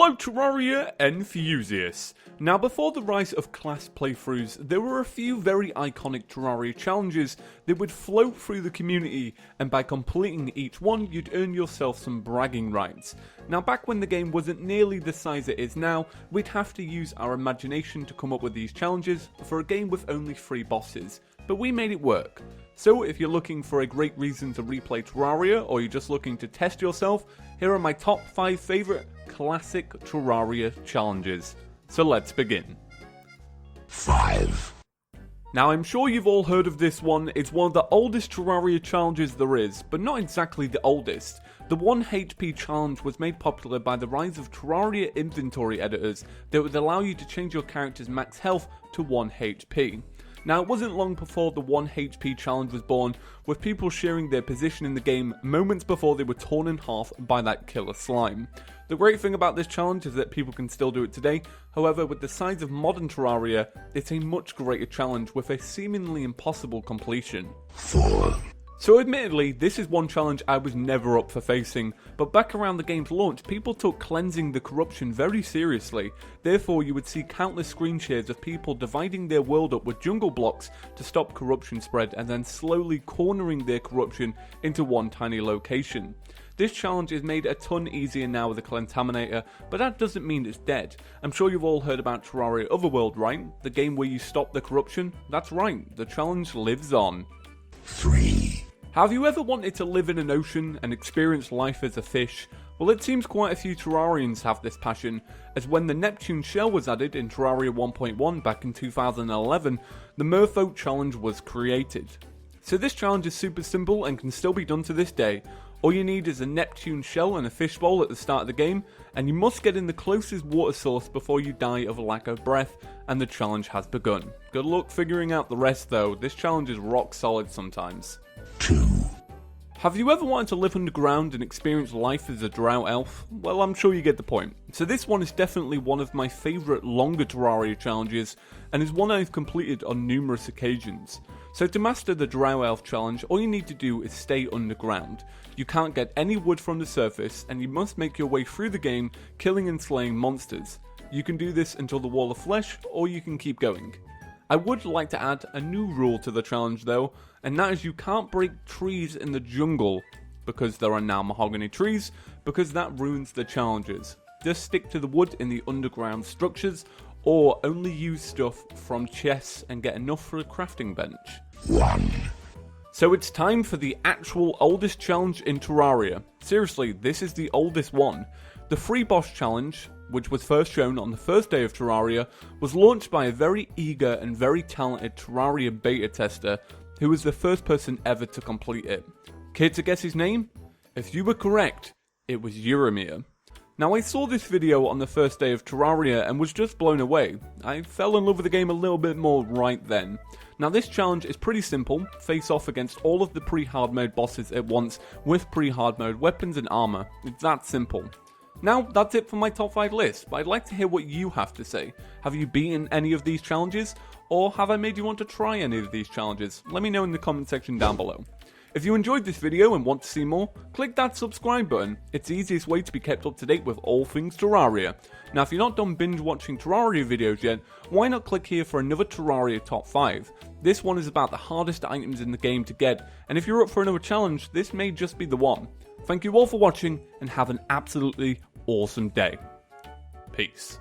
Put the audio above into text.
Hello Terraria enthusiasts! Now before the rise of class playthroughs, there were a few very iconic Terraria challenges that would float through the community, and by completing each one you'd earn yourself some bragging rights. Now back when the game wasn't nearly the size it is now, we'd have to use our imagination to come up with these challenges for a game with only 3 bosses, but we made it work. So if you're looking for a great reason to replay Terraria, or you're just looking to test yourself, here are my top 5 favourite classic Terraria challenges. So let's begin. 5. Now I'm sure you've all heard of this one. It's one of the oldest Terraria challenges there is, but not exactly the oldest. The 1 HP challenge was made popular by the rise of Terraria inventory editors that would allow you to change your character's max health to 1 HP. Now it wasn't long before the 1 HP challenge was born, with people sharing their position in the game moments before they were torn in half by that killer slime. The great thing about this challenge is that people can still do it today, however with the size of modern Terraria, it's a much greater challenge with a seemingly impossible completion. 4. So admittedly, this is one challenge I was never up for facing, but back around the game's launch, people took cleansing the corruption very seriously. Therefore, you would see countless screen shares of people dividing their world up with jungle blocks to stop corruption spread, and then slowly cornering their corruption into one tiny location. This challenge is made a ton easier now with the Contaminator, but that doesn't mean it's dead. I'm sure you've all heard about Terraria Otherworld, right? The game where you stop the corruption? That's right, the challenge lives on. 3. Have you ever wanted to live in an ocean and experience life as a fish? Well, it seems quite a few Terrarians have this passion, as when the Neptune shell was added in Terraria 1.1 back in 2011, the MERFOK challenge was created. So this challenge is super simple and can still be done to this day. All you need is a Neptune shell and a fishbowl at the start of the game, and you must get in the closest water source before you die of lack of breath, and the challenge has begun. Good luck figuring out the rest though, this challenge is rock solid sometimes. 2. Have you ever wanted to live underground and experience life as a drow elf? Well, I'm sure you get the point. So this one is definitely one of my favourite longer Terraria challenges, and is one I've completed on numerous occasions. So to master the drow elf challenge, all you need to do is stay underground. You can't get any wood from the surface, and you must make your way through the game, killing and slaying monsters. You can do this until the wall of flesh, or you can keep going. I would like to add a new rule to the challenge though, and that is you can't break trees in the jungle, because there are now mahogany trees, because that ruins the challenges. Just stick to the wood in the underground structures, or only use stuff from chests and get enough for a crafting bench. 1. So it's time for the actual oldest challenge in Terraria. Seriously, this is the oldest one. The free boss challenge, which was first shown on the first day of Terraria, was launched by a very eager and very talented Terraria beta tester who was the first person ever to complete it. Care to guess his name? If you were correct, it was Euromir. Now I saw this video on the first day of Terraria and was just blown away. I fell in love with the game a little bit more right then. Now this challenge is pretty simple, face off against all of the pre-hard mode bosses at once with pre-hard mode weapons and armor. It's that simple. Now, that's it for my top 5 list, but I'd like to hear what you have to say. Have you beaten any of these challenges? Or have I made you want to try any of these challenges? Let me know in the comment section down below. If you enjoyed this video and want to see more, click that subscribe button. It's the easiest way to be kept up to date with all things Terraria. Now if you're not done binge watching Terraria videos yet, why not click here for another Terraria top 5? This one is about the hardest items in the game to get, and if you're up for another challenge, this may just be the one. Thank you all for watching, and have an absolutely awesome day. Peace.